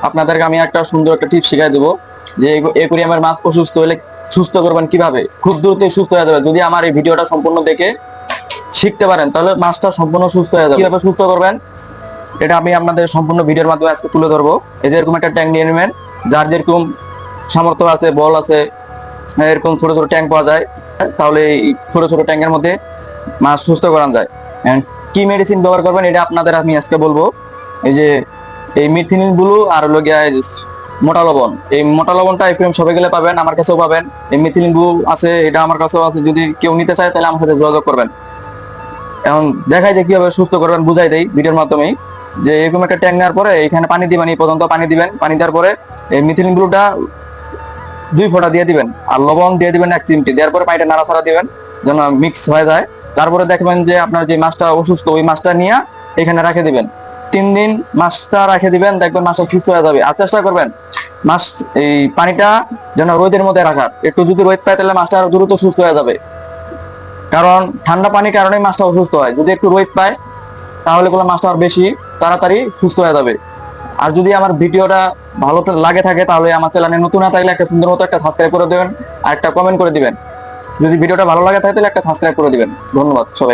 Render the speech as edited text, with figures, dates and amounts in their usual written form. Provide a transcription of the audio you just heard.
আপনাদেরকে আমি একটা সুন্দর একটা টিপস শিখাই দেবো যে একুরিয়ামের মাছ অসুস্থ হলে সুস্থ করবেন কিভাবে, খুব দ্রুতই সুস্থ হয়ে যাবে। যদি আমার এই ভিডিওটা সম্পূর্ণ দেখে শিখতে পারেন তাহলে মাছটা সম্পূর্ণ সুস্থ হয়ে যাবে। কিভাবে সুস্থ করবেন এটা আমি আপনাদের সম্পূর্ণ ভিডিওর মাধ্যমে আজকে তুলে ধরবো। এরকম একটা ট্যাঙ্ক নিয়ে নেবেন, যার যেরকম সামর্থ্য আছে, বল আছে, এরকম ছোট ছোট ট্যাঙ্ক পাওয়া যায়, তাহলে এই ছোট ছোট ট্যাঙ্কের মধ্যে মাছ সুস্থ করানো যায়। এন্ড কি মেডিসিন ব্যবহার করবেন এটা আপনাদের আমি আজকে বলবো। এই যে এই মিথিনিন ব্লু আর হলো গিয়া মোটা লবণ, এই মোটা লবণটা একুরিয়াম সবাই গেলে পাবেন, আমার কাছেও পাবেন। এই মিথিনিন ব্লু আছে, এটা আমার কাছেও আছে। যদি কেউ নিতে চায় তাহলে আমার সাথে যোগাযোগ করবেন। এখন দেখাই যে কিভাবে সুস্থ করবেন, বুঝাই দেই ভিডিওর মাধ্যমেই। যে এরকম একটা ট্যাঙ্ক নেওয়ার পরে এখানে পানি দিবেন, এই পর্যন্ত পানি দিবেন। পানি দেওয়ার পরে এই মিথিলিন ব্লুটা 2 ফোঁটা দিয়ে দিবেন, আর লবণ দিয়ে দিবেন 1 চিমটি। দেওয়ার পরে পানিটা নাড়াচাড়া দিবেন যেন মিক্স হয়ে যায়। তারপরে দেখবেন যে আপনার যে মাছটা অসুস্থ, ওই মাছটা নিয়ে এখানে রেখে দিবেন। 3 দিন মাছটা রেখে দিবেন, দেখবেন মাছটা সুস্থ হয়ে যাবে। আর চেষ্টা করবেন মাছ এই পানিটা যেন রোদের মধ্যে রাখার। একটু যদি রোদ পায় তাহলে মাছটা আরো দ্রুত সুস্থ হয়ে যাবে, কারণ ঠান্ডা পানির কারণে মাছটা অসুস্থ হয়। যদি একটু রোদ পায় তাহলে গুলো মাছটা আর বেশি তাড়াতাড়ি সুস্থ হয়ে যাবে। আর যদি আমার ভিডিওটা ভালো লাগে থাকে তাহলে আমার চ্যানেলে নতুন না থাকলে একটা সুন্দর মতো একটা সাবস্ক্রাইব করে দেবেন আর একটা কমেন্ট করে দিবেন। যদি ভিডিওটা ভালো লাগে থাকে তাহলে একটা সাবস্ক্রাইব করে দিবেন। ধন্যবাদ সবাই।